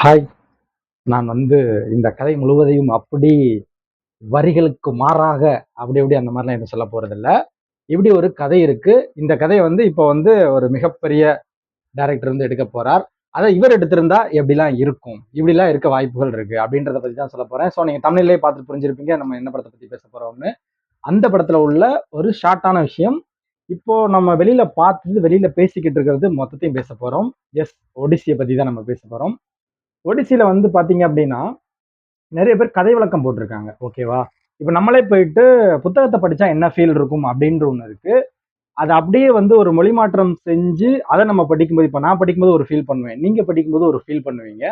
Hi! நான் இந்த கதை முழுவதையும் அப்படி வரிகளுக்கு மாறாக அப்படி அந்த மாரிலாம் எதுவும் சொல்லப் போறதில்ல. இப்படி ஒரு கதை இருக்கு. இந்த கதைய இப்போ ஒரு மிகப்பெரிய டைரக்டர் எடுக்கப் போறார். அத இவர் எடுத்திருந்தா எப்படிலாம் இருக்கும்? இப்படிலாம் இருக்க வாய்ப்புகள் இருக்கு. அப்படின்றத பத்தி தான் சொல்லப் போறேன். ஸோ நீங்க தம்ப்நெயில்லயே பார்த்து புரிஞ்சிருப்பீங்க. நம்ம என்ன படத்த பத்தி பேசப் போறோம்னு. அந்த படத்துல உள்ள ஒரு ஷார்ட்டான விஷயம். இப்போ நம்ம வெளியில பேசிக்கிட்டு இருக்கிறது மொத்தத்தையும் பேசப் போறோம். எஸ், ஒடிசிய பத்தி தான் நம்ம பேசப் போறோம். ஒடிசில பாத்தீங்க அப்படின்னா நிறைய பேர் கதை விளக்கம் போட்டிருக்காங்க. ஓகேவா? இப்ப நம்மளே போயிட்டு புத்தகத்த படிச்சா என்ன ஃபீல் இருக்கும் அப்டின்ற ஒண்ணு இருக்கு. அத அப்படியே ஒரு மொழி மாற்றம் செஞ்சு, அத நம்ம படிக்கும்போது இப்ப நான் படிக்கும்போது ஒரு ஃபீல் பண்ணுவேன். நீங்க படிக்கும்போது ஒரு ஃபீல் பண்ணுவீங்க.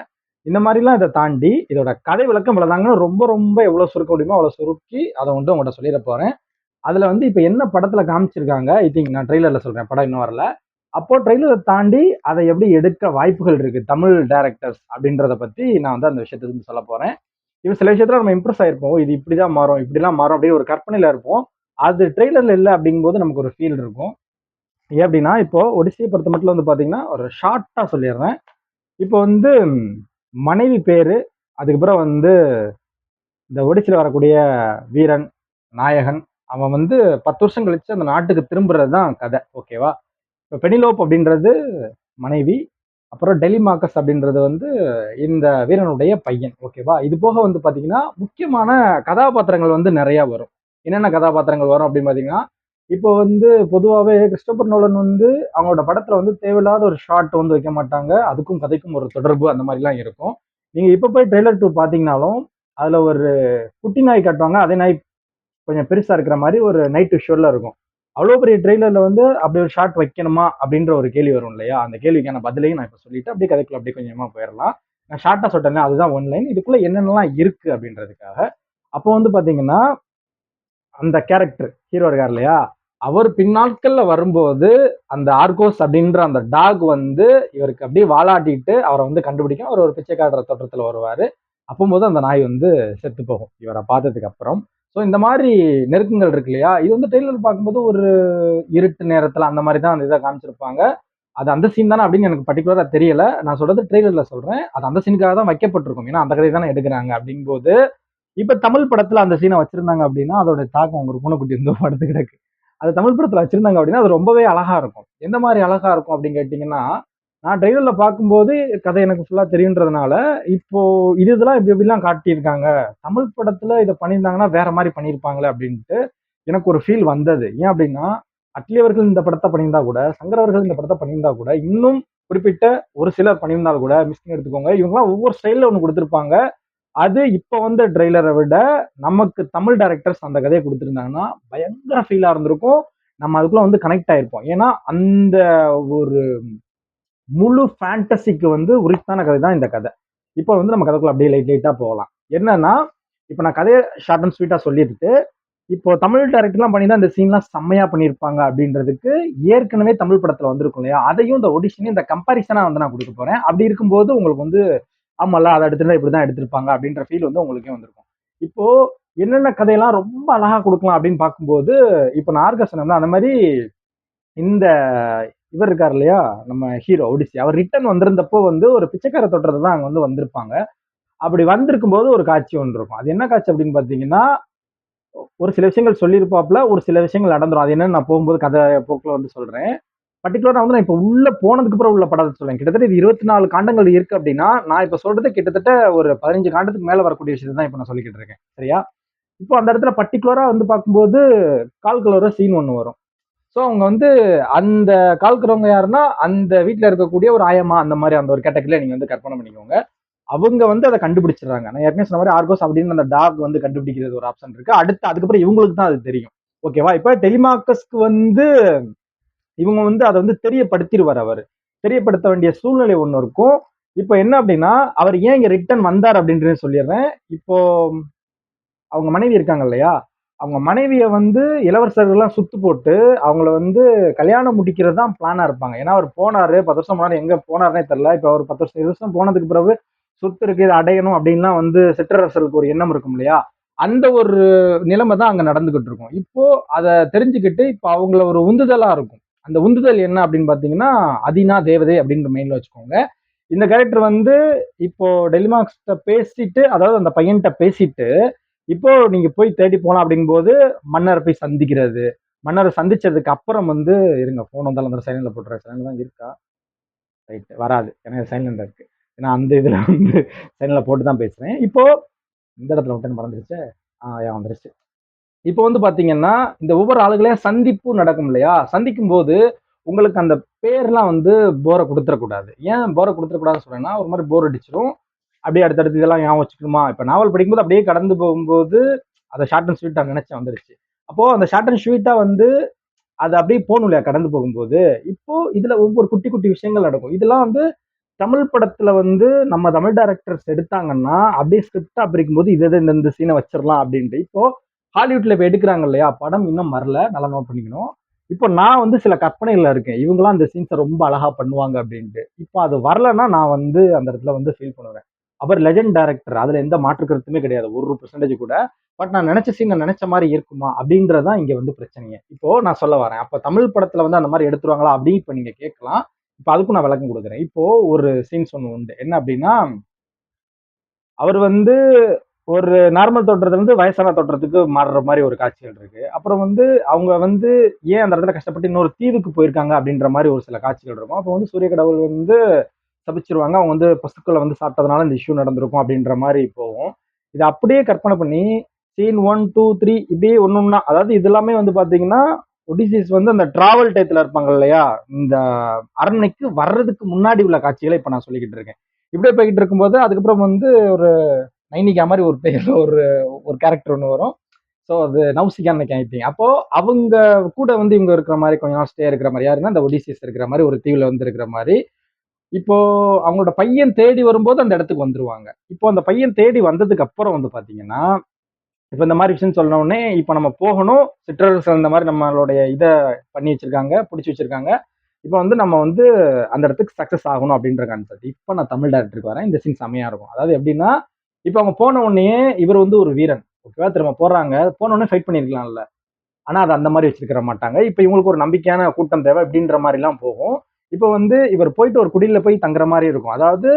இந்த மாரிலாம் இத தாண்டி, இதோட கதை விளக்கம் இவ்வளவுதாங்க. ரொம்ப ரொம்ப எவ்வளவு சுருக்க முடியுமோ அவ்வளவு சுருக்கி அத உங்கள்ட்ட சொல்லிற போறேன். அதுல இப்ப என்ன படத்துல காமிச்சிருக்காங்க, ஐ திங்க் நான் ட்ரெய்லர்ல சொல்றேன். படம் இன்னும் வரல. அப்போ ட்ரெய்லர தாண்டி அத எப்படி எடுக்க வாய்ப்புகள் இருக்கு தமிழ் டைரக்டர்ஸ் அப்படின்றத பத்தி நான் அந்த விஷயத்த சொல்லப் போறேன். இப்ப சில விஷயத்துல நம்ம இம்ப்ரெஸ் ஆயிருப்போம். இது இப்படிதான் மாறும், இப்படிலாம் மாறும் அப்படின்னு ஒரு கற்பனையில இருப்போம். அது ட்ரெய்லர்ல இல்ல அப்படிங்கும்போது நமக்கு ஒரு ஃபீல் இருக்கும். ஏன் அப்படின்னா, இப்போ ஒடிசிய பொறுத்த மட்டும் பாத்தீங்கன்னா, ஒரு ஷார்ட்டா சொல்லிடுறேன். இப்போ மனைவி பேரு, அதுக்கப்புறம் இந்த ஒடிசில வரக்கூடிய வீரன், நாயகன், அவன் 10 வருஷம் கழிச்சு அந்த நாட்டுக்கு திரும்புறது தான் கதை. ஓகேவா? இப்ப பெனிலோப் அப்படின்றது மனைவி. அப்புறம் டெலிமாக்கஸ் அப்படின்றது இந்த வீரனுடைய பையன். ஓகேவா? இது போக பாத்தீங்கன்னா, முக்கியமான கதாபாத்திரங்கள் நிறைய வரும். என்னென்ன கதாபாத்திரங்கள் வரும் அப்படின்னு பாத்தீங்கன்னா, இப்போ பொதுவாவே கிறிஸ்டோபர் நோலன் அவங்களோட படத்துல தேவையில்லாத ஒரு ஷாட் வைக்க மாட்டாங்க. அதுக்கும் கதைக்கும் ஒரு தொடர்பு அந்த மாதிரிலாம் இருக்கும். நீங்க இப்ப போய் ட்ரெய்லர் 2 பாத்தீங்கன்னாலும், அதுல ஒரு குட்டி நாய் காட்டுவாங்க. அதே நாய் கொஞ்சம் பெருசா இருக்கிற மாதிரி ஒரு நைட் விஷுவல்ல இருக்கும். அவ்வளவு பெரிய ட்ரெய்லர்ல அப்படி ஒரு ஷாட் வைக்கணுமா அப்படின்ற ஒரு கேள்வி வரும் இல்லையா? அந்த கேள்விக்கான பதிலையும் நான் இப்ப சொல்லிட்டு அப்படியே கதைக்குள்ள அப்படியே கொஞ்சமா போயிடலாம். நான் ஷார்ட்டா சொல்லிட்டேன், அதுதான் ஒன் லைன். இதுக்குள்ள என்னென்னலாம் இருக்கு அப்படின்றதுக்காக. அப்போ பாத்தீங்கன்னா, அந்த கேரக்டர் ஹீரோ இருக்கார் இல்லையா? அவர் பின்னாட்கள்ல வரும்போது அந்த ஆர்கோஸ் அப்படின்ற அந்த டாக் இவருக்கு அப்படியே வாலாட்டிட்டு அவரை கண்டுபிடிக்கும். அவர் ஒரு பிச்சைக்காரர் தோற்றத்துல வருவாரு. அப்போது அந்த நாய் செத்து போகும் இவரை பார்த்ததுக்கு அப்புறம். ஸோ இந்த மாதிரி நெருக்கங்கள் இருக்கு இல்லையா? இது ட்ரெய்லர் பார்க்கும்போது ஒரு இருட்டு நேரத்துல அந்த மாதிரி தான் அந்த இதை காமிச்சிருப்பாங்க. அது அந்த சீன் தானே அப்படின்னு எனக்கு பர்டிகுலரா தெரியல. நான் சொல்றது ட்ரெய்லர்ல சொல்றேன். அது அந்த சீனுக்காக தான் வைக்கப்பட்டிருக்கும். ஏன்னா அந்த கதை தானே எடுக்கிறாங்க அப்படிங்கும்போது, இப்ப தமிழ் படத்துல அந்த சீனை வச்சிருந்தாங்க அப்படின்னா அதோட தாக்கம் ஒரு பூனைக்குட்டி படுத்து கிடக்கு. அது தமிழ் படத்துல வச்சிருந்தாங்க அப்படின்னா அது ரொம்பவே அழகா இருக்கும். எந்த மாதிரி அழகா இருக்கும் அப்படின்னு கேட்டீங்கன்னா, நான் ட்ரெய்லர்ல பார்க்கும்போது கதை எனக்கு ஃபுல்லா தெரியுன்றதுனால, இப்போ இதெல்லாம் இப்படி இப்படிலாம் காட்டியிருக்காங்க. தமிழ் படத்துல இதை பண்ணியிருந்தாங்கன்னா வேற மாதிரி பண்ணியிருப்பாங்களே அப்படின்ட்டு எனக்கு ஒரு ஃபீல் வந்தது. ஏன் அப்படின்னா, அட்லி அவர்கள் இந்த படத்தை பண்ணியிருந்தா கூட, சங்கர் அவர்கள் இந்த படத்தை பண்ணியிருந்தா கூட, இன்னும் குறிப்பிட்ட ஒரு சிலர் பண்ணியிருந்தாலும் கூட, மிஸ்கின் எடுத்துக்கோங்க. இவங்கலாம் ஒவ்வொரு ஸ்டைல்ல ஒண்ணு கொடுத்திருப்பாங்க. அது இப்ப ட்ரெய்லரை விட நமக்கு தமிழ் டைரக்டர்ஸ் அந்த கதையை கொடுத்திருந்தாங்கன்னா பயங்கர ஃபீலா இருந்திருக்கும். நம்ம அதுக்குள்ள கனெக்ட் ஆயிருப்போம். ஏன்னா அந்த ஒரு முழு ஃபேண்டசிக்கு உரித்தான கதை தான் இந்த கதை. இப்போ நம்ம கதைக்குள்ள அப்படியே லைட்டா போகலாம். என்னன்னா, இப்ப நான் கதையை ஷார்ட் அண்ட் ஸ்வீட்டா சொல்லிட்டு, இப்போ தமிழ் டைரக்டர்லாம் பண்ணிதான் இந்த சீன்லாம் செம்மையா பண்ணியிருப்பாங்க அப்படின்றதுக்கு ஏற்கனவே தமிழ் படத்துல வந்திருக்கும் இல்லையா? அதையும் இந்த ஒடிஷனையும் இந்த கம்பாரிசனா நான் கொடுக்க போறேன். அப்படி இருக்கும்போது உங்களுக்கு ஆமால்ல அதை எடுத்திருந்தா இப்படிதான் எடுத்திருப்பாங்க அப்படின்ற ஃபீல் உங்களுக்கே வந்திருக்கும். இப்போ என்னென்ன கதையெல்லாம் ரொம்ப அழகா கொடுக்கலாம் அப்படின்னு பார்க்கும்போது, இப்ப நான் ஆர்கா சொன்னேன்ல அந்த மாதிரி இந்த இவர் இருக்கார் இல்லையா? நம்ம ஹீரோ ஒடிசி. அவர் ரிட்டர்ன் வந்திருந்தப்போ ஒரு பிச்சைக்கார தோற்றத்துல தான் அங்க வந்திருப்பாங்க. அப்படி வந்திருக்கும்போது ஒரு காட்சி ஒன்று இருக்கும். அது என்ன காட்சி அப்படின்னு பார்த்தீங்கன்னா, ஒரு சில விஷயங்கள் சொல்லியிருப்பாப்ல, ஒரு சில விஷயங்கள் நடந்துரும். அது என்னன்னு நான் போகும்போது கதை போக்குல சொல்றேன். பர்ட்டிகுலரா நான் இப்ப உள்ள போனதுக்கு அப்புறம் உள்ள படத்த சொல்றேன். கிட்டத்தட்ட இது 24 காண்டங்கள் இருக்கு அப்படின்னா, நான் இப்ப சொல்றது கிட்டத்தட்ட ஒரு 15 காண்டத்துக்கு மேல வரக்கூடிய விஷயத்த தான் இப்ப நான் சொல்லிக்கிட்டு இருக்கேன். சரியா? இப்போ அந்த இடத்துல பர்ட்டிகுலரா பார்க்கும்போது, கால் கழுவுற சீன் ஒண்ணு வரும். சோ அவங்க அந்த கால் கழுவுறவங்க யாருன்னா, அந்த வீட்ல இருக்கக்கூடிய ஒரு ஆயம்மா அந்த மாரி அந்த ஒரு கேட்டகரியில நீங்க கற்பனை பண்ணிக்கோங்க. அவங்க அத கண்டுபிடிச்சிடுறாங்க. நான் ஏற்கனவே சொன்ன மாரி ஆர்கோஸ் அப்படின்னு அந்த டாக் கண்டுபிடிக்கிறது ஒரு ஆப்ஷன் இருக்கு. அடுத்து அதுக்கப்புறம் இவங்களுக்கு தான் அது தெரியும். ஓகேவா? இப்ப டெலிமாக்கஸ்க்கு இவங்க அத தெரியப்படுத்திருவாரு அவரு. தெரியப்படுத்த வேண்டிய சூழ்நிலை ஒண்ணு இருக்கும். இப்ப என்ன அப்படின்னா, அவர் ஏன் இங்க ரிட்டர்ன் வந்தார் அப்படின்றத சொல்லிடுறேன். இப்போ அவங்க மனைவி இருக்காங்க இல்லையா? அவங்க மனைவிய இளவரசர்கள்லாம் சுத்து போட்டு, அவங்கள கல்யாணம் முடிக்கிறது தான் பிளானா இருப்பாங்க. ஏன்னா அவர் போனாரு, 10 வருஷம் முன்னாடி எங்க போனாருன்னே தெரியல. இப்ப அவர் 10 வருஷம், 20 வருஷம் போனதுக்கு பிறகு சொத்து இருக்கு, இத அடையணும் அப்படின்லாம் சிற்றரசர்களுக்கு ஒரு எண்ணம் இருக்கும் இல்லையா? அந்த ஒரு நிலைமை தான் அங்க நடந்துகிட்டு இருக்கும். இப்போ அத தெரிஞ்சுக்கிட்டு, இப்ப அவங்கள ஒரு உந்துதலா இருக்கும். அந்த உந்துதல் என்ன அப்படின்னு பார்த்தீங்கன்னா, அதினா தேவதை அப்படின்ற மெயின்ல வச்சுக்கோங்க. இந்த கேரக்டர் வந்து இப்போ டெலிமாக்ஸ்ட்ட பேசிட்டு, அதாவது அந்த பையன்ட்ட பேசிட்டு, இப்போ நீங்க போய் தேடி போலாம் அப்படிங்கும்போது, மன்னர போய் சந்திக்கிறது. மன்னர சந்திச்சதுக்கு அப்புறம் வந்து இருங்க ஃபோன் வந்தாலும் அந்த சைலன்ட்ல போட்டுறேன். சைலன்ட்ல தான் இருக்கா? ரைட் வராது. ஏன்னா சைலன்ட்ல இருக்கு. ஏன்னா அந்த இதுல வந்து சைலன்ட்ல போட்டு தான் பேசுறேன். இப்போ இந்த இடத்துல விட்டேன்னு மறந்துருச்சே. வந்துருச்சு. இப்போ வந்து பாத்தீங்கன்னா, இந்த ஒவ்வொரு ஆளுகளையும் சந்திப்பு நடக்கும் இல்லையா? சந்திக்கும்போது, உங்களுக்கு அந்த பேர்லாம் வந்து போர குடுத்துறக்கூடாது. ஏன் போர குடுத்துறக்கூடாதுன்னு சொல்றேன்னா, ஒரு மாரி போர் அடிச்சிரும். அப்படியே அடுத்தடுத்து இதெல்லாம் ஞாபகம் வச்சுக்கணுமா? இப்ப நாவல் படிக்கும்போது அப்படியே கடந்து போகும்போது, அத ஷார்ட் அண்ட் ஸ்வீட்டா நெனச்சேன் வந்துருச்சு. அப்போ அந்த ஷார்ட் அண்ட் ஸ்வீட்டா வந்து அது அப்படியே போணும் இல்லையா கடந்து போகும்போது. இப்போ இதுல ஒவ்வொரு குட்டி, குட்டி விஷயங்கள் நடக்கும். இதெல்லாம் வந்து தமிழ் படத்துல வந்து நம்ம தமிழ் டைரக்டர்ஸ் எடுத்தாங்கன்னா, அப்படியே ஸ்கிரிப்ட்டா பிரிக்கும்போது இது இது இந்த சீன வச்சிரலாம் அப்படின்ட்டு. இப்போ ஹாலிவுட்ல இப்ப எடுக்குறாங்க இல்லையா? படம் இன்னும் வரல. நல்லா நோட் பண்ணிக்கணும். இப்போ நான் வந்து சில கற்பனைகள்ல இருக்கேன். இவங்கலாம் அந்த சீன்ஸ ரொம்ப அழகா பண்ணுவாங்க அப்படின்ட்டு. இப்போ அது வரலன்னா, நான் வந்து அந்த இடத்துல வந்து ஃபீல் பண்ணுவேன். அவர் லெஜெண்ட் டைரக்டர். அதுல எந்த மாற்று கருத்துமே கிடையாது. 1% கூட. பட் நான் நெனச்ச சீன் நான் நெனச்ச மாரி இருக்குமா? அப்படின்றது தான் இங்க வந்து பிரச்சனையே. இப்போ நான் சொல்ல வரேன். அப்ப தமிழ் படத்துல வந்து அந்த மாரி எடுத்துருவாங்களா? அப்படின்னு இப்ப நீங்க கேட்கலாம். இப்ப அதுக்கும் நான் விளக்கம் குடுக்குறேன். இப்போ ஒரு சீன்ஸ் ஒண்ணு உண்டு. என்ன அப்படின்னா, அவர் வந்து ஒரு நார்மல் தோற்றத்திலிருந்து வயசான தோற்றத்துக்கு மாறுற மாரி ஒரு காட்சிகள் இருக்கு. அப்புறம் வந்து அவங்க வந்து ஏன் அந்த இடத்துல கஷ்டப்பட்டு இன்னொரு தீவுக்கு போயிருக்காங்க அப்படின்ற மாரி ஒரு சில காட்சிகள் இருக்கும். அப்போ வந்து சூரிய கடவுள் வந்து சபிச்சுருவாங்க. அவங்க வந்து பசுக்கள வந்து சாப்பிட்டதுனால இந்த இஷ்யூ நடந்திருக்கும் அப்படின்ற மாரி போகும். இத அப்படியே கற்பனை பண்ணி சீன் 1, 2, 3 இப்படியே ஒண்ணொண்ணா அதாவது இது எல்லாமே வந்து பார்த்தீங்கன்னா, ஒடிசிஸ் வந்து அந்த டிராவல் டயத்துல இருப்பாங்க இல்லையா? இந்த அரண்மனைக்கு வர்றதுக்கு முன்னாடி உள்ள காட்சிகள இப்ப நான் சொல்லிக்கிட்டு இருக்கேன். இப்படியே போய்க்கிட்டு இருக்கும்போது, அதுக்கப்புறம் வந்து ஒரு நைனிகா மாரி ஒரு பேர் ஒரு ஒரு கேரக்டர் ஒண்ணு வரும். ஸோ அது நௌசிகான்னு கேட்டீங்க. அப்போ அவங்க கூட வந்து இவங்க இருக்கிற மாரி கொஞ்ச நாள் ஸ்டே இருக்கிற மாரி யாருன்னா, அந்த ஒடிசிஸ் இருக்கிற மாரி ஒரு தீவுல வந்து இருக்கிற மாரி. இப்போ அவங்களோட பையன் தேடி வரும்போது அந்த இடத்துக்கு வந்துருவாங்க. இப்போ அந்த பையன் தேடி வந்ததுக்கு அப்புறம் வந்து பார்த்தீங்கன்னா, இப்ப இந்த மாரி விஷயம் சொன்ன உடனே, இப்ப நம்ம போகணும். சிற்றரசர் இந்த மாரி நம்மளுடைய இத பண்ணி வச்சிருக்காங்க, புடிச்சு வச்சிருக்காங்க. இப்ப வந்து நம்ம வந்து அந்த இடத்துக்கு சக்சஸ் ஆகணும் அப்படின்ற கான்செப்ட். இப்ப நான் தமிழ் டைரக்டருக்கு வரேன். இந்த சீன் செம்மையா இருக்கும். அதாவது எப்படின்னா, இப்ப அவங்க போன உடனேயே இவர் வந்து ஒரு வீரன். ஓகேவா? திரும்ப போடுறாங்க. போன உடனே ஃபைட் பண்ணியிருக்கலாம்ல. ஆனா அத அந்த மாரி வச்சிருக்க மாட்டாங்க. இப்ப இவங்களுக்கு ஒரு நம்பிக்கையான கூட்டம் தேவை இப்படின்ற மாரிலாம் போகும். இப்ப வந்து இவர் போயிட்டு ஒரு குடில்ல போய் தங்குற மாரி இருக்கும். அதாவது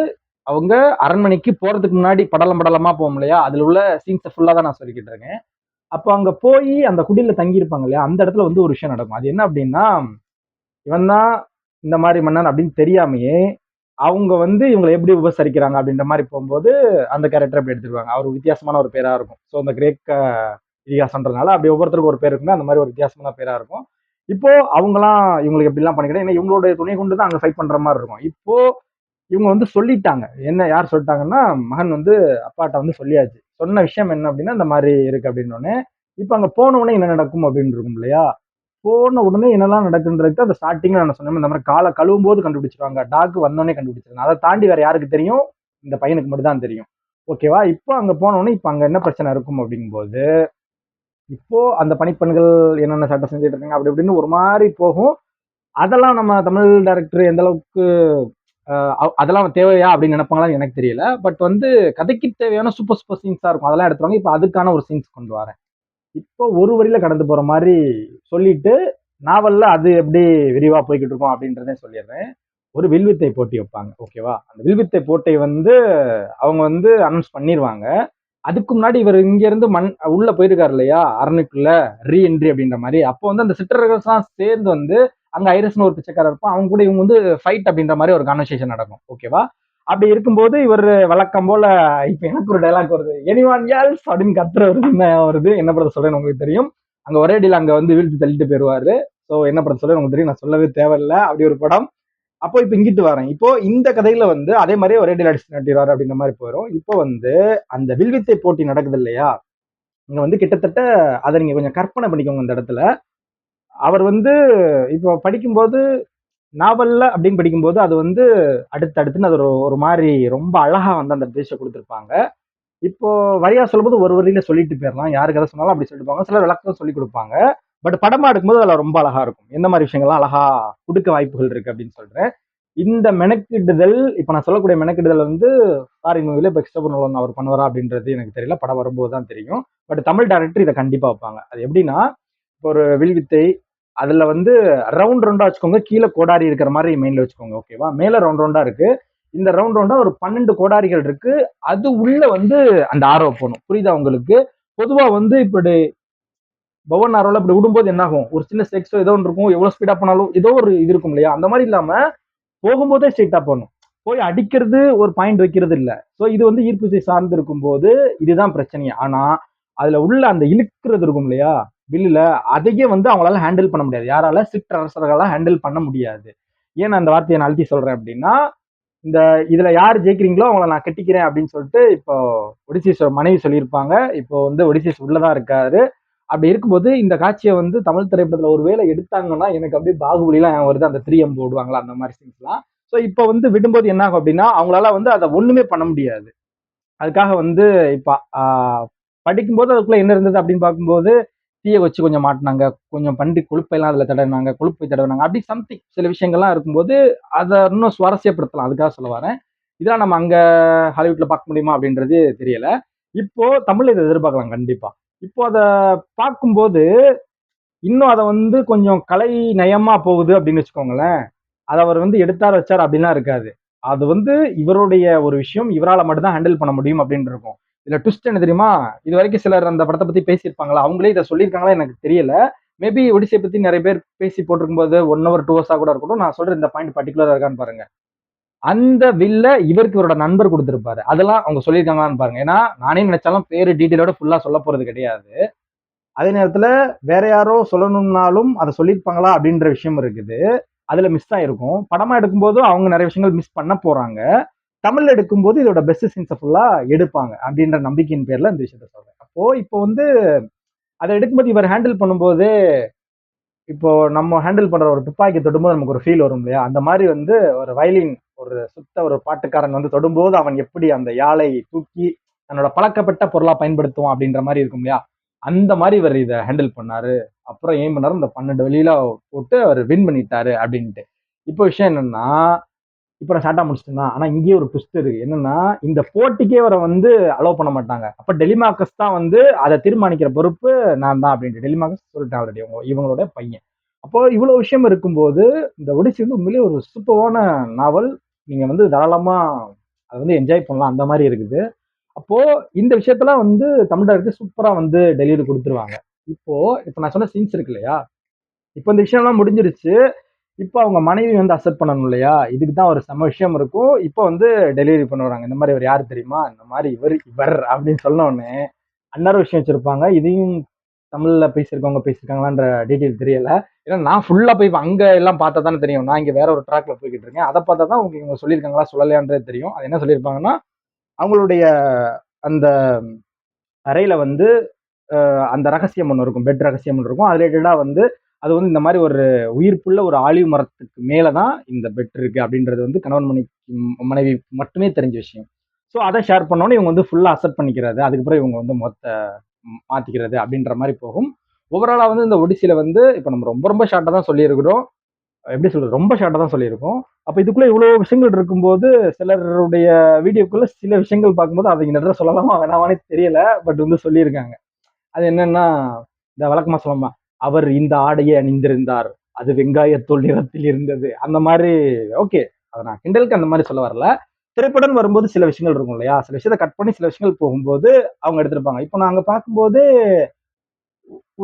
அவங்க அரண்மனைக்கு போறதுக்கு முன்னாடி படலம் படலமா போவோம் இல்லையா? அதுல உள்ள சீன்ஸ ஃபுல்லா தான் நான் சொல்லிக்கிட்டு இருக்கேன். அப்ப அங்க போயி அந்த குடில்ல தங்கியிருப்பாங்க இல்லையா? அந்த இடத்துல வந்து ஒரு விஷயம் நடக்கும். அது என்ன அப்டின்னா, இவன் தான் இந்த மாரி மன்னன் அப்டின்னு தெரியாமயே, அவங்க வந்து இவங்கள எப்படி உபசரிக்கிறாங்க அப்டின்ற மாரி போம்போது, அந்த கேரக்டர அப்டி எடுத்துருவாங்க. அவரு வித்தியாசமான ஒரு பேரா இருக்கும். ஸோ அந்த கிரேக்க இதிகாசம்ன்றனால அப்டி ஒவ்வொருத்தருக்கும் ஒரு பேர் இருக்குன்னா, அந்த மாரி ஒரு வித்தியாசமான பேரா இருக்கும். இப்போ அவங்கலாம் இவங்களுக்கு எப்படிலாம் பண்ணிக்கிறேன். ஏன்னா இவங்களுடைய துணை கொண்டு தான் அங்க ஃபைட் பண்ற மாரி இருக்கும். இப்போ இவங்க வந்து சொல்லிட்டாங்க. என்ன யார் சொல்ட்டாங்கன்னா, மகன் வந்து அப்பாட்ட வந்து சொல்லியாச்சு. சொன்ன விஷயம் என்ன அப்டின்னா, இந்த மாரி இருக்கு அப்டின்னோனே, இப்ப அங்க போன உடனே என்ன நடக்கும் அப்டின்னு இருக்கும் இல்லையா? போன உடனே என்னலாம் நடக்குன்றதுக்கு அந்த ஸ்டார்ட்டிங்ல நான் சொன்ன மாரி இந்த மாரி கால கழுவும்போது கண்டுபிடிச்சுருவாங்க. டாக் வந்தோனே கண்டுபிடிச்சிருங்க. அத தாண்டி வேற யாருக்கு தெரியும்? இந்த பையனுக்கு மட்டும் தான் தெரியும். ஓகேவா? இப்போ அங்க போன உடனே இப்ப அங்க என்ன பிரச்சனை இருக்கும் அப்டிங்கும்போது, இப்போ அந்த பணிப்பெண்கள் என்னென்ன சட்டம் செஞ்சுட்டு இருக்காங்க அப்டி இப்டின்னு ஒரு மாரி போகும். அதெல்லாம் நம்ம தமிழ் டைரக்டர் எந்த அளவுக்கு அதெல்லாம் தேவையா அப்படின்னு நினைப்பாங்களான்னு எனக்கு தெரியல. பட் வந்து கதைக்கு தேவையான சூப்பர் சூப்பர் சீன்ஸா இருக்கும். அதெல்லாம் எடுத்துருவாங்க. இப்ப அதுக்கான ஒரு சீன்ஸ் கொண்டு வரேன். இப்போ ஒரு வரியில கடந்து போற மாரி சொல்லிட்டு, நாவல்ல அது எப்படி விரிவா போய்க்கிட்டு இருக்கும் அப்படின்றதையும் சொல்லிடுறேன். ஒரு வில்வித்தை போட்டி வைப்பாங்க. ஓகேவா? அந்த வில்வித்தை போட்டி வந்து அவங்க வந்து அனௌன்ஸ் பண்ணிருவாங்க. அதுக்கு முன்னாடி இவரு இங்க இருந்து உள்ள போயிருக்காரு இல்லையா? அரணுக்குள்ள என்ட்ரி அப்படின்ற மாரி. அப்போ வந்து அந்த சிற்றரசர்லாம் சேர்ந்து வந்து அங்க ஐரிஸ்ன்னு ஒரு பிச்சைக்காரர் இருப்பான். அவங்க கூட இவங்க வந்து ஃபைட் அப்படின்ற மாரி ஒரு கான்வர்சேஷன் நடக்கும். ஓகேவா? அப்படி இருக்கும்போது இவரு வழக்கம் போல இப்ப எனக்கு ஒரு டயலாக் வருது. "எனிஒன் எல்ஸ்" அப்படின்னு கத்துற ஒரு சின்ன வருது. என்ன படத்த சொல்றேன்னு உங்களுக்கு தெரியும். அங்க ஒரே அடியில அங்க வந்து வீழ்த்தி தள்ளிட்டு போயிருவாரு. சோ என்ன படத்த சொல்றேன்னு உங்களுக்கு தெரியும். நான் சொல்லவே தேவையில்ல. அப்படி ஒரு படம். அப்போ இப்ப இங்கிட்டு வரேன். இப்போ இந்த கதையில வந்து அதே மாரியே ஒரே அடியில அடிச்சு நட்டிருவாரு அப்படின்ற மாரி போயிரும். இப்போ வந்து அந்த வில்வித்தை போட்டி நடக்குது இல்லையா? இங்க வந்து கிட்டத்தட்ட அத நீங்க கொஞ்சம் கற்பனை பண்ணிக்கோங்க இந்த இடத்துல. அவர் வந்து இப்போ படிக்கும்போது நாவல்ல அப்படின்னு படிக்கும்போது, அது வந்து அடுத்து அடுத்துன்னு அது ஒரு ஒரு மாரி ரொம்ப அழகா வந்து அந்த டிவிஸ குடுத்திருப்பாங்க. இப்போ வரியா சொல்லும்போது ஒரு வரியில சொல்லிட்டு போயிரலாம். யாரு கதை சொன்னாலும் அப்படி சொல்லிட்டு போவாங்க. சிலர் விளக்கம் சொல்லிக் குடுப்பாங்க. பட் படமா எடுக்கும்போது அதுல ரொம்ப அழகா இருக்கும். எந்த மாரி விஷயங்கள்லாம் அழகா குடுக்க வாய்ப்புகள் இருக்கு அப்படின்னு சொல்றேன். இந்த மெனக்கிடுதல் இப்ப நான் சொல்லக்கூடிய மெனக்கிடுதல் வந்து ஃபாரின் மூவில இப்ப கிறிஸ்டோபர் நோலன் அவர் பண்ணுவாரா அப்படின்றது எனக்கு தெரியல. படம் வரும்போது தான் தெரியும். பட் தமிழ் டைரக்டர் இத கண்டிப்பா வைப்பாங்க. அது எப்படின்னா, இப்போ ஒரு வில்வித்தை அதுல வந்து ரவுண்ட் ரவுண்டா வச்சுக்கோங்க. கீழ கோடாரி இருக்கிற மாரி மைண்ட்ல வச்சுக்கோங்க. ஓகேவா? மேல ரவுண்ட் ரவுண்டா இருக்கு. இந்த ரவுண்ட் ரவுண்டா ஒரு 12 கோடாரிகள் இருக்கு. அது உள்ள வந்து அந்த ஆரோ போகணும். புரியுதா உங்களுக்கு? பொதுவா வந்து இப்படி பவன் ஆரோல இப்படி விடும்போது என்ன ஆகும்? ஒரு சின்ன செக்ஸோ ஏதோ ஒன்று இருக்கும். எவ்வளவு ஸ்பீடா போனாலும் ஏதோ ஒரு இது இருக்கும் இல்லையா? அந்த மாதிரி இல்லாம போகும்போதே ஸ்ட்ரெயிட்டா போகணும். போய் அடிக்கிறது ஒரு பாயிண்ட் வைக்கிறது இல்ல. சோ இது வந்து ஈர்ப்பு விசை சார்ந்து இருக்கும்போது இதுதான் பிரச்சனையே. ஆனா அதுல உள்ள அந்த இழுக்கிறது இருக்கும் இல்லையா? வில்லுல அதையே வந்து அவங்களால ஹேண்டில் பண்ண முடியாது. யாரால? சிற்றரசர்களால ஹேண்டில் பண்ண முடியாது. ஏன் நான் அந்த வார்த்தையை நான் அழுத்தி சொல்றேன் அப்படின்னா, இந்த இதுல யார் ஜெயிக்கிறீங்களோ அவங்கள நான் கட்டிக்கிறேன் அப்படின்னு சொல்லிட்டு இப்போ ஒடிசிஸோட மனைவி சொல்லியிருப்பாங்க. இப்போ வந்து ஒடிசிஸ் உள்ளதான் இருக்காரு. அப்படி இருக்கும்போது இந்த காட்சியை வந்து தமிழ் திரைப்படத்துல ஒருவேளை எடுத்தாங்கன்னா எனக்கு அப்படியே பாகுபலிலாம் ஞாபகம் வருது. அந்த 3M போடுவாங்களா அந்த மாதிரி சீன்ஸ்லாம். ஸோ இப்போ வந்து விடும்போது என்ன ஆகும் அப்படின்னா அவங்களால வந்து அதை ஒண்ணுமே பண்ண முடியாது. அதுக்காக வந்து இப்ப படிக்கும்போது அதுக்குள்ள என்ன இருந்தது அப்படின்னு பார்க்கும்போது தீய வச்சு கொஞ்சம் மாட்டினாங்க, கொஞ்சம் பன்றி கொழுப்பெல்லாம் அதுல தடவினாங்க, கொழுப்பை தடவினாங்க, அப்படி சம்திங் சில விஷயங்கள்லாம் இருக்கும்போது அதை இன்னும் சுவாரஸ்யப்படுத்தலாம். அதுக்காக சொல்ல வரேன். இதெல்லாம் நம்ம அங்க ஹாலிவுட்ல பார்க்க முடியுமா அப்படின்றது தெரியல. இப்போ தமிழ்ல இதை எதிர்பார்க்கலாம் கண்டிப்பா. இப்போ அதை பார்க்கும்போது இன்னும் அதை வந்து கொஞ்சம் கலை நயமா போகுது அப்படின்னு வச்சுக்கோங்களேன். அதை அவர் வந்து எடுத்தார் வச்சார் அப்படின்லாம் இருக்காது. அது வந்து இவருடைய ஒரு விஷயம், இவரால மட்டும் தான் ஹேண்டில் பண்ண முடியும் அப்படின்னு இருக்கும். இதுல ட்விஸ்ட் என்ன தெரியுமா? இது வரைக்கும் சிலர் அந்த படத்தை பத்தி பேசியிருப்பாங்களா, அவங்களே இதை சொல்லியிருக்காங்களா எனக்கு தெரியல. மேபி ஒடிசியை பத்தி நிறைய பேர் பேசி போட்டிருக்கும் போது 1 hour 2 hours கூட இருக்கட்டும். நான் சொல்ற இந்த பாயிண்ட் பர்டிகுலரா இருக்கான்னு பாருங்க. அந்த வில்ல இவருக்கு இவரோட நண்பர் கொடுத்திருப்பாரு. அதெல்லாம் அவங்க சொல்லியிருக்காங்களான்னு பாருங்க. ஏன்னா நானே நினைச்சாலும் பேரு டீட்டெயிலோட ஃபுல்லா சொல்ல போறது கிடையாது. அதே நேரத்துல வேற யாரோ சொல்லணும்னாலும் அதை சொல்லியிருப்பாங்களா அப்படின்ற விஷயம் இருக்குது. அதுல மிஸ் ஆயிருக்கும். படமா எடுக்கும்போது அவங்க நிறைய விஷயங்கள் மிஸ் பண்ண போறாங்க. தமிழ்ல எடுக்கும்போது இதோட பெஸ்ட் சீன்ஸை ஃபுல்லா எடுப்பாங்க அப்படின்ற நம்பிக்கையின் பேர்ல இந்த விஷயத்த சொல்றேன். அப்போ இப்போ வந்து அதை எடுக்கும்போது இவர் ஹேண்டில் பண்ணும்போது இப்போ நம்ம ஹேண்டில் பண்ற ஒரு துப்பாக்கி தொடும்போது நமக்கு ஒரு ஃபீல் வரும் இல்லையா? அந்த மாதிரி வந்து ஒரு வயலின் ஒரு சுத்த ஒரு பாட்டுக்காரன் வந்து தொடும்போது அவன் எப்படி அந்த யாழை தூக்கி தன்னோட பழக்கப்பட்ட பொருளா பயன்படுத்துவான் அப்படின்ற மாதிரி இருக்கும் இல்லையா? அந்த மாதிரி இவர் இதை ஹேண்டில் பண்ணாரு. அப்புறம் ஏன் பண்ணாரு இந்த 12 வெளியில போட்டு அவர் வின் பண்ணிட்டாரு அப்படின்ட்டு. இப்போ விஷயம் என்னன்னா, இப்ப நான் ஷார்ட்டா முடிச்சிட்டேன்னா, ஆனா இங்கேயே ஒரு ட்விஸ்ட் இருக்கு. என்னன்னா, இந்த போட்டிக்கே அவரை வந்து அலோவ் பண்ண மாட்டாங்க. அப்ப டெலிமாக்கஸ் தான் வந்து அதை தீர்மானிக்கிற பொறுப்பு நான் தான் அப்படின்ட்டு. டெலிமாக்கஸ் சொல்லிட்டேன் ஆல்ரெடி இவங்களோட பையன். அப்போ இவ்வளவு விஷயம் இருக்கும்போது, இந்த ஒடிசி வந்து உண்மையிலேயே ஒரு சூப்பரான நாவல். நீங்க வந்து தாராளமா அதை வந்து என்ஜாய் பண்ணலாம். அந்த மாதிரி இருக்குது. அப்போ இந்த விஷயத்தெல்லாம் வந்து தமிழ் டைரக்டர் சூப்பரா வந்து டெலிவரி கொடுத்துருவாங்க. இப்போ இப்ப நான் சொன்ன சீன்ஸ் இருக்கு இல்லையா? இப்போ இந்த விஷயம்லாம் முடிஞ்சிருச்சு. இப்போ அவங்க மனைவி வந்து அக்செப்ட் பண்ணணும் இல்லையா? இதுக்கு தான் ஒரு செம விஷயம் இருக்கும். இப்போ வந்து டெலிவரி பண்ணுவாங்க. இந்த மாதிரி இவர் யாரு தெரியுமா? இந்த மாதிரி இவர் இவர் அப்படின்னு சொன்ன உடனே அன்னொரு விஷயம் வச்சிருப்பாங்க. இதையும் தமிழ்ல பேசியிருக்கவங்க பேசியிருக்காங்களான்ற டீட்டெயில் தெரியல. ஏன்னா நான் ஃபுல்லா போய் அங்க எல்லாம் பார்த்தா தானே தெரியும். நான் இங்க வேற ஒரு ட்ராக்ல போய்கிட்டு இருக்கேன். அதை பார்த்தா தான் இவங்க சொல்லியிருக்காங்களா சொல்லலையான்றது தெரியும். அது என்ன சொல்லியிருப்பாங்கன்னா, அவங்களுடைய அந்த அறையில வந்து அந்த ரகசியம் ஒண்ணு இருக்கும். பெட் ரகசியம் ஒண்ணு இருக்கும். அது ரிலேட்டடா வந்து அது வந்து இந்த மாதிரி ஒரு உயிர்ப்புள்ள ஒரு ஆலிவ் மரத்துக்கு மேலதான் இந்த பெட் இருக்கு அப்படின்றது வந்து கணவன் மனைவி மட்டுமே தெரிஞ்ச விஷயம். ஸோ அதை ஷேர் பண்ணோன்னே இவங்க வந்து ஃபுல்லா அக்செப்ட் பண்ணிக்கிறது. அதுக்கப்புறம் இவங்க வந்து மாத்திக்கிறது அப்படின்ற மாதிரி போகும். ஓவராலா வந்து இந்த ஒடிசியில வந்து இப்ப நம்ம ரொம்ப ரொம்ப ஷார்ட்டா தான் சொல்லியிருக்கிறோம். எப்படி சொல்றது? ரொம்ப ஷார்ட்டா தான் சொல்லியிருக்கோம். அப்ப இதுக்குள்ள இவ்வளவு விஷயங்கள் இருக்கும்போது சிலருடைய வீடியோக்குள்ள சில விஷயங்கள் பார்க்கும்போது அதை இந்த இடத்துல சொல்லலாமா வேணாமானே தெரியல. பட் வந்து சொல்லியிருக்காங்க. அது என்னன்னா, இந்த வழக்கமா சொல்லுவாங்க, அவர் இந்த ஆடையை அணிந்திருந்தார். அது வெங்காயத்தோல் நிறத்தில் இருந்தது. அந்த மாரி ஓகே. அத நான் கிண்டலுக்கு அந்த மாரி சொல்ல வரல. திரைப்படம்னு வரும்போது சில விஷயங்கள் இருக்கும் இல்லையா? சில விஷயத்த கட் பண்ணி சில விஷயங்கள் போகும்போது அவங்க எடுத்திருப்பாங்க. இப்ப நாங்க பார்க்கும்போது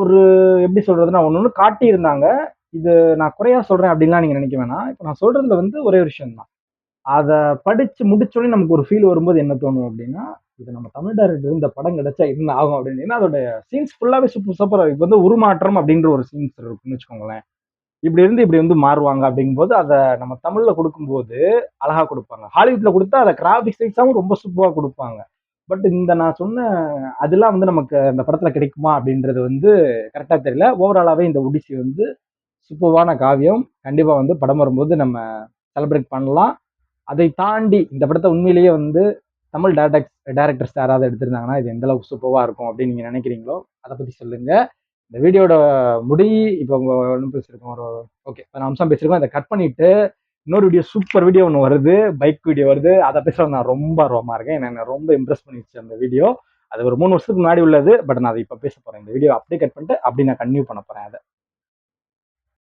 ஒரு எப்படி சொல்றதுன்னா, ஒண்ணு காட்டியிருந்தாங்க. இது நான் குறையா சொல்றேன் அப்படின்லாம் நீங்க நினைக்க வேணாம். இப்ப நான் சொல்றதுல வந்து ஒரே ஒரு விஷயம் தான். அத படிச்சு முடிச்சோனே நமக்கு ஒரு ஃபீல் வரும்போது என்ன தோணும் அப்டின்னா, இது நம்ம தமிழ் டைரக்டர் இந்த படம் கிடைச்சா என்ன ஆகும் அப்டின்னு. ஏன்னா அதோட சீன்ஸ் ஃபுல்லாவே சூப்பரா இப்ப வந்து உருமாற்றம் அப்டின்ற ஒரு சீன்ஸ் இருக்குன்னு வச்சுக்கோங்களேன். இப்டி இருந்து இப்டி வந்து மாறுவாங்க அப்டிங்கும்போது, அத நம்ம தமிழ்ல குடுக்கும்போது அழகா குடுப்பாங்க. ஹாலிவுட்ல குடுத்தா அத கிராபிக்ஸ் வைஸாவும் ரொம்ப சூப்பரா குடுப்பாங்க. பட் இந்த நான் சொன்ன அதெல்லாம் வந்து நமக்கு அந்த படத்துல கிடைக்குமா அப்டின்றது வந்து கரெக்ட்டா தெரியல. ஓவராலாவே இந்த ஒடிசி வந்து சூப்பர்வான காவியம். கண்டிப்பா வந்து படம் வரும்போது நம்ம செலிப்ரேட் பண்ணலாம். அதை தாண்டி இந்த படத்தை உண்மையிலேயே வந்து தமிழ் டைரக்டர்ஸ் யாராவது எடுத்திருந்தாங்கன்னா இது எந்த அளவுக்கு சூப்பரா இருக்கும் அப்படின்னு நீங்க நினைக்கிறீங்களோ அதை பத்தி சொல்லுங்க. இந்த வீடியோட முடி இப்போ ஒன்றும் பேசியிருக்கோம் ஒரு ஓகே 10 நிமிஷம் பேசியிருக்கோம். இதை கட் பண்ணிட்டு இன்னொரு வீடியோ சூப்பர் வீடியோ ஒன்று வருது, பைக் வீடியோ வருது. அதை பேச நான் ரொம்ப ஆர்வமா இருக்கேன். என்ன ரொம்ப இம்ப்ரெஸ் பண்ணிடுச்சு அந்த வீடியோ. அது ஒரு 3 வருஷத்துக்கு முன்னாடி உள்ளது. பட் நான் அதை இப்போ பேச போறேன். இந்த வீடியோ அப்படியே கட் பண்ணிட்டு அப்படி நான் கன்டினியூ பண்ண போறேன் அதை.